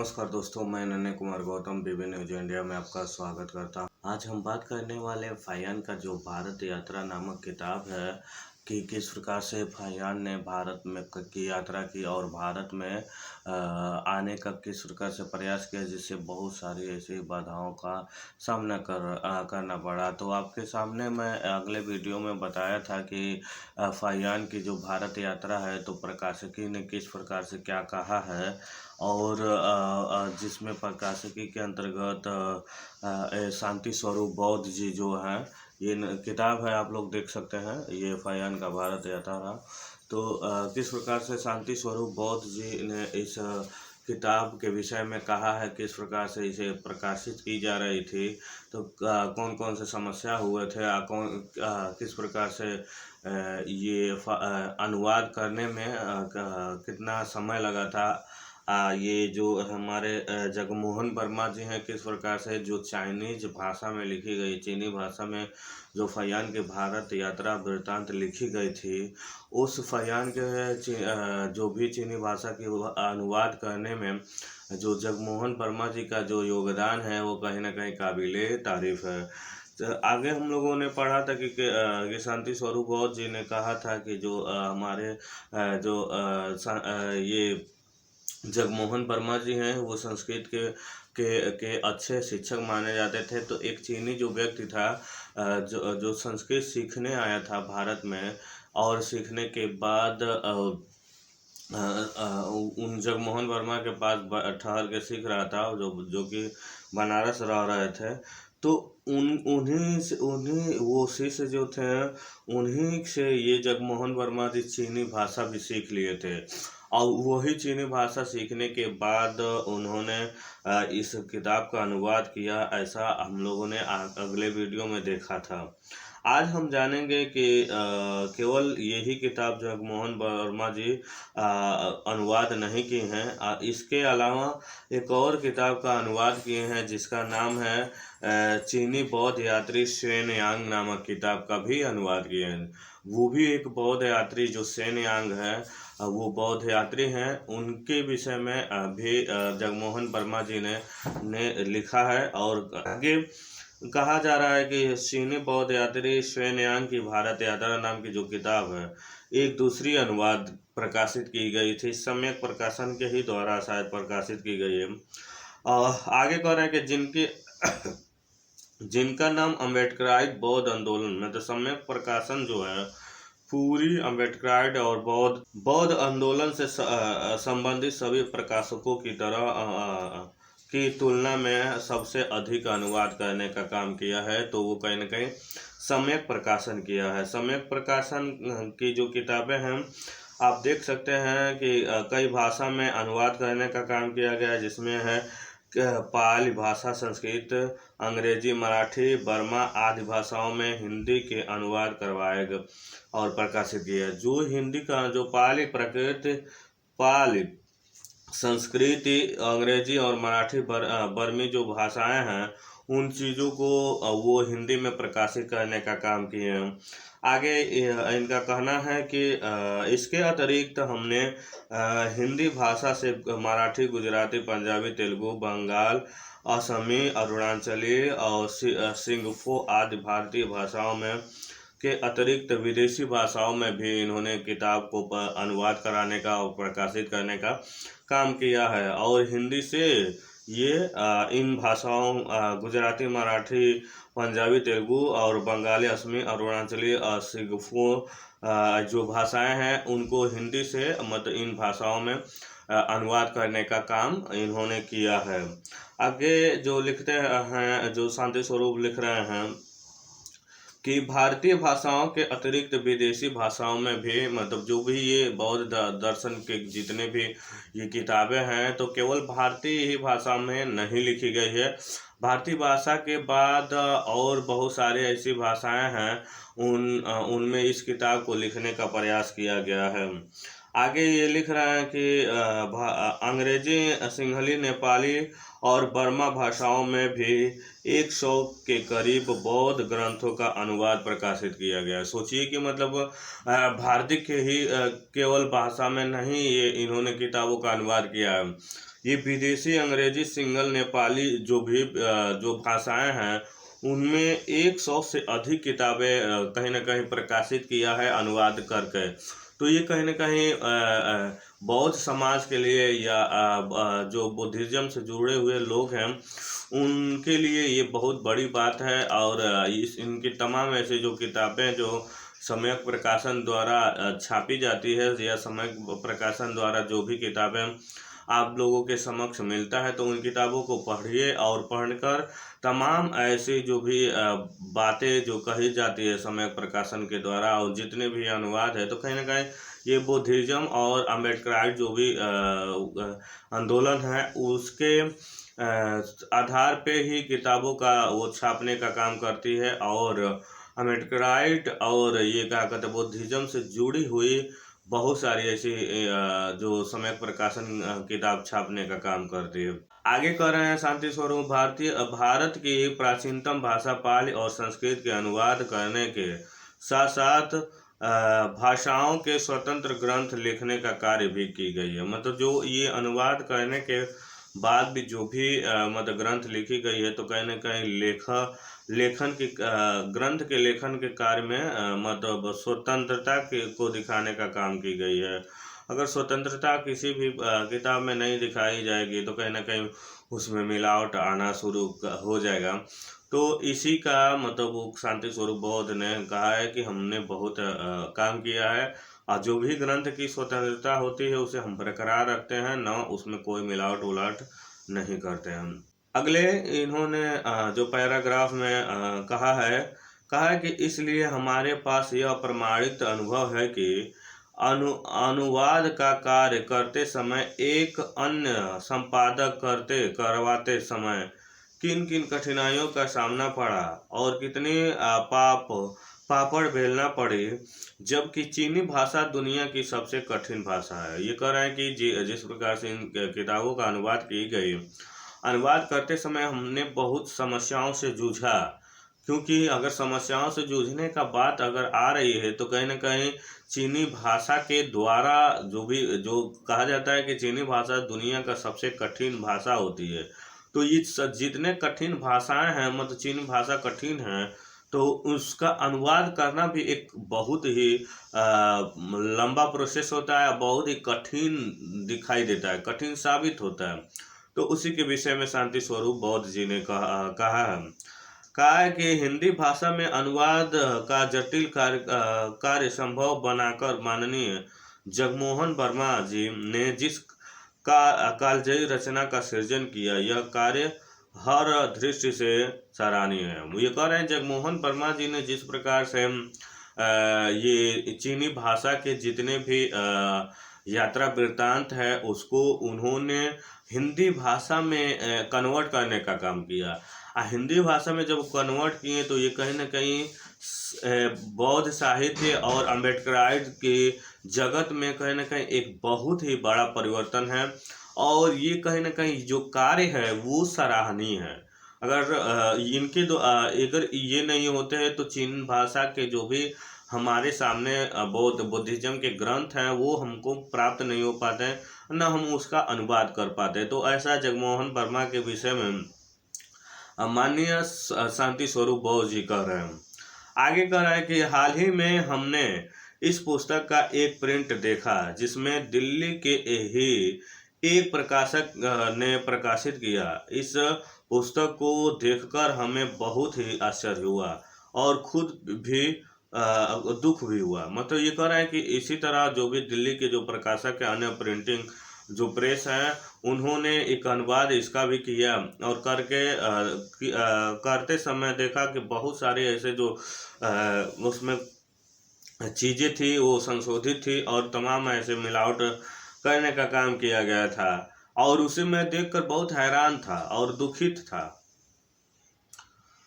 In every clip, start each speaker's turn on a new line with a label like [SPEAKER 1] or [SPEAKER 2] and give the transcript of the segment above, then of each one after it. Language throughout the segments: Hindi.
[SPEAKER 1] नमस्कार दोस्तों, मैं नन्हे कुमार गौतम बीबी न्यूज इंडिया में आपका स्वागत करता हूं। आज हम बात करने वाले फाहियान का जो भारत यात्रा नामक किताब है कि किस प्रकार से फाहियान ने भारत में की यात्रा की और भारत में आने का किस प्रकार से प्रयास किया, जिससे बहुत सारी ऐसी बाधाओं का सामना करना पड़ा। तो आपके सामने मैं अगले वीडियो में बताया था कि फाहियान की जो भारत यात्रा है तो प्रकाशकी ने किस प्रकार से क्या कहा है और जिसमें प्रकाशिकी के अंतर्गत शांति स्वरूप बौद्ध जी जो हैं, ये किताब है, आप लोग देख सकते हैं, ये फाहियान का भारत यात्रा। तो किस प्रकार से शांति स्वरूप बौद्ध जी ने इस किताब के विषय में कहा है, किस प्रकार से इसे प्रकाशित की जा रही थी, तो कौन कौन से समस्या हुए थे, किस प्रकार से ये अनुवाद करने में कितना समय लगा था। ये जो हमारे जगमोहन वर्मा जी हैं, किस प्रकार से जो चाइनीज भाषा में लिखी गई, चीनी भाषा में जो फाहियान की भारत यात्रा वृत्तांत लिखी गई थी, उस फाहियान के जो भी चीनी भाषा की अनुवाद करने में जो जगमोहन वर्मा जी का जो योगदान है वो कहीं ना कहीं काबिले तारीफ है। तो आगे हम लोगों ने पढ़ा था कि शांति स्वरूप बौद्ध जी ने कहा था कि जो हमारे ये जगमोहन वर्मा जी हैं, वो संस्कृत के अच्छे शिक्षक माने जाते थे। तो एक चीनी जो व्यक्ति था जो संस्कृत सीखने आया था भारत में, और सीखने के बाद उन जगमोहन वर्मा के पास ठहर के सीख रहा था, जो कि बनारस रह रहे थे। तो उन्हीं वो शिष्य जो थे, उन्हीं से ये जगमोहन वर्मा जी चीनी भाषा भी सीख लिए थे, और वही चीनी भाषा सीखने के बाद उन्होंने इस किताब का अनुवाद किया। ऐसा हम लोगों ने अगले वीडियो में देखा था। आज हम जानेंगे कि केवल यही किताब जगमोहन वर्मा जी अनुवाद नहीं की हैं, इसके अलावा एक और किताब का अनुवाद किए हैं जिसका नाम है चीनी बौद्ध यात्री शेन यांग नामक किताब का भी अनुवाद किए हैं। वो भी एक बौद्ध यात्री जो शेन यांग है, वो बौद्ध यात्री हैं, उनके विषय में भी जगमोहन वर्मा जी ने लिखा है। और आगे कहा जा रहा है कि चीनी बौद्ध यात्री शेन यांग की भारत यात्रा नाम की जो किताब है, एक दूसरी अनुवाद प्रकाशित की गई थी, सम्यक प्रकाशन के ही द्वारा शायद प्रकाशित की गई है। आगे कह रहे हैं कि जिनका नाम अम्बेडकराइट बौद्ध आंदोलन में, तो सम्यक प्रकाशन जो है पूरी अम्बेडकराइट और बौद्ध आंदोलन से संबंधित सभी प्रकाशकों की तरह की तुलना में सबसे अधिक अनुवाद करने का काम किया है। तो वो कहीं ना कहीं सम्यक प्रकाशन किया है। सम्यक प्रकाशन की जो किताबें हैं, आप देख सकते हैं कि कई भाषा में अनुवाद करने का काम किया गया है, जिसमें है पाली भाषा, संस्कृत, अंग्रेजी, मराठी, बर्मा आदि भाषाओं में हिंदी के अनुवाद करवाए गए और प्रकाशित किया। जो हिंदी का जो पाली, संस्कृति, अंग्रेजी और मराठी, बर्मी जो भाषाएं हैं, उन चीज़ों को वो हिंदी में प्रकाशित करने का काम किए हैं। आगे इनका कहना है कि इसके अतिरिक्त हमने हिंदी भाषा से मराठी, गुजराती, पंजाबी, तेलुगु, बंगाल, असमी, अरुणाचली और सिंगफो आदि भारतीय भाषाओं में के अतिरिक्त विदेशी भाषाओं में भी इन्होंने किताब को अनुवाद कराने का और प्रकाशित करने का काम किया है। और हिंदी से ये इन भाषाओं गुजराती, मराठी, पंजाबी, तेलुगु और बंगाली, असमी, अरुणाचली, सिंगफो जो भाषाएं हैं, उनको हिंदी से मतलब इन भाषाओं में अनुवाद करने का काम इन्होंने किया है। आगे जो लिखते हैं, जो शांति स्वरूप लिख रहे हैं कि भारतीय भाषाओं के अतिरिक्त विदेशी भाषाओं में भी, मतलब जो भी ये बौद्ध दर्शन के जितने भी ये किताबें हैं, तो केवल भारतीय ही भाषा में नहीं लिखी गई है। भारतीय भाषा के बाद और बहुत सारी ऐसी भाषाएं हैं, उनमें इस किताब को लिखने का प्रयास किया गया है। आगे ये लिख रहा है कि अंग्रेजी, सिंहली, नेपाली और बर्मा भाषाओं में भी 100 के करीब बौद्ध ग्रंथों का अनुवाद प्रकाशित किया गया है। सोचिए कि मतलब भारतीय के ही केवल भाषा में नहीं ये इन्होंने किताबों का अनुवाद किया है। ये विदेशी अंग्रेजी, सिंहल, नेपाली जो भाषाएं हैं उनमें 100 से अधिक किताबें कहीं ना कहीं प्रकाशित किया है अनुवाद करके। तो ये कहीं ना कहीं बौद्ध समाज के लिए या जो बुद्धिज्म से जुड़े हुए लोग हैं उनके लिए ये बहुत बड़ी बात है। और इनकी तमाम ऐसे जो किताबें जो सम्यक प्रकाशन द्वारा छापी जाती है या सम्यक प्रकाशन द्वारा जो भी किताबें आप लोगों के समक्ष मिलता है तो उन किताबों को पढ़िए और पढ़कर तमाम ऐसी जो भी बातें जो कही जाती है सम्यक प्रकाशन के द्वारा और जितने भी अनुवाद है तो कहीं ना कहीं ये बुद्धिज्म और अम्बेडकराइट जो भी आंदोलन है उसके आधार पे ही किताबों का वो छापने का काम करती है। और अम्बेडकराइट और ये क्या कहते हैं बुद्धिज्म से जुड़ी हुई बहुत सारी ऐसी जो सम्यक प्रकाशन किताब छापने का काम करती है। आगे कह रहे हैं शांति स्वरूप भारत की प्राचीनतम भाषा पाली और संस्कृत के अनुवाद करने के साथ साथ भाषाओं के स्वतंत्र ग्रंथ लिखने का कार्य भी की गई है। मतलब जो ये अनुवाद करने के बाद भी जो भी मतलब ग्रंथ लिखी गई है तो कहीं ना कहीं लेखन के ग्रंथ के लेखन के कार्य में मतलब स्वतंत्रता को दिखाने का काम की गई है। अगर स्वतंत्रता किसी भी किताब में नहीं दिखाई जाएगी तो कहीं ना कहीं उसमें मिलावट आना शुरू हो जाएगा। तो इसी का मतलब वो शांति स्वरूप बौद्ध ने कहा है कि हमने बहुत काम किया है और जो भी ग्रंथ की स्वतंत्रता होती है उसे हम बरकरार रखते हैं, न उसमें कोई मिलावट उलावट नहीं करते हैं। अगले इन्होंने जो पैराग्राफ में कहा है कि इसलिए हमारे पास यह प्रमाणित अनुभव है कि अनुवाद का कार्य करते समय एक अन्य संपादक करवाते समय किन किन कठिनाइयों का सामना पड़ा और कितनी पापड़ बेलना पड़ी, जबकि चीनी भाषा दुनिया की सबसे कठिन भाषा है। ये कह रहे हैं कि जिस प्रकार से इन किताबों का अनुवाद की गई, अनुवाद करते समय हमने बहुत समस्याओं से जूझा, क्योंकि अगर समस्याओं से जूझने का बात अगर आ रही है तो कहीं ना कहीं चीनी भाषा के द्वारा जो कहा जाता है कि चीनी भाषा दुनिया का सबसे कठिन भाषा होती है। तो ये जितने कठिन भाषाएं हैं मतलब चीनी भाषा कठिन है तो उसका अनुवाद करना भी एक बहुत ही लंबा प्रोसेस होता है, बहुत ही कठिन दिखाई देता है, कठिन साबित होता है। तो उसी के विषय में शांति स्वरूप बौद्ध जी ने कहा है कि हिंदी भाषा में अनुवाद का जटिल कार्य संभव बनाकर माननीय जगमोहन वर्मा जी ने जिस कालजयी रचना का सृजन किया, यह कार्य हर दृष्टि से सराहनीय है। ये कह रहे हैं जगमोहन वर्मा जी ने जिस प्रकार से ये चीनी भाषा के जितने भी यात्रा वृत्तांत है उसको उन्होंने हिंदी भाषा में कन्वर्ट करने का काम किया। हिंदी भाषा में जब कन्वर्ट किए तो ये कहीं ना कहीं बौद्ध साहित्य और अम्बेडकराइट के जगत में कहीं ना कहीं एक बहुत ही बड़ा परिवर्तन है और ये कहीं ना कहीं जो कार्य है वो सराहनीय है। अगर इनके अगर ये नहीं होते हैं तो चीन भाषा के जो भी हमारे सामने बुद्धिज्म के ग्रंथ हैं वो हमको प्राप्त नहीं हो पाते हैं, न हम उसका अनुवाद कर पाते। तो ऐसा जगमोहन वर्मा के विषय में माननीय शांति स्वरूप बौद्ध जी कह रहे हैं। आगे कह रहा है कि हाल ही में हमने इस पुस्तक का एक प्रिंट देखा जिसमें दिल्ली के ही एक प्रकाशक ने प्रकाशित किया। इस पुस्तक को देखकर हमें बहुत ही आश्चर्य हुआ और खुद भी दुख भी हुआ। मतलब ये कह रहा है कि इसी तरह जो भी दिल्ली के जो प्रकाशक है, अन्य प्रिंटिंग जो प्रेस है, उन्होंने एक अनुवाद इसका भी किया और करते समय देखा कि बहुत सारे ऐसे जो उसमें चीज़ें थी वो संशोधित थी और तमाम ऐसे मिलावट करने का काम किया गया था और उसे मैं देखकर बहुत हैरान था और दुखित था।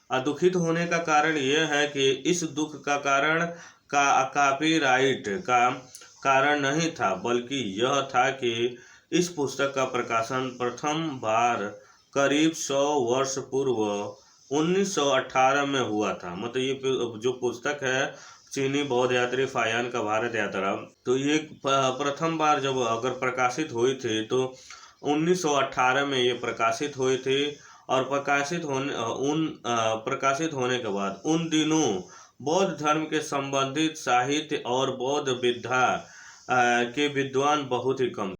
[SPEAKER 1] दुखित होने का कारण यह है कि इस दुख का कारण कॉपीराइट का कारण नहीं था, बल्कि यह था कि इस पुस्तक का प्रकाशन प्रथम बार करीब 100 वर्ष पूर्व 1918 में हुआ था। मतलब ये जो पुस्तक है चीनी बौद्ध यात्री फायान का भारत यात्रा, तो ये प्रथम बार जब अगर प्रकाशित हुई थी तो 1918 में ये प्रकाशित हुई थी। और प्रकाशित होने के बाद उन दिनों बौद्ध धर्म के संबंधित साहित्य और बौद्ध विद्या के विद्वान बहुत ही कम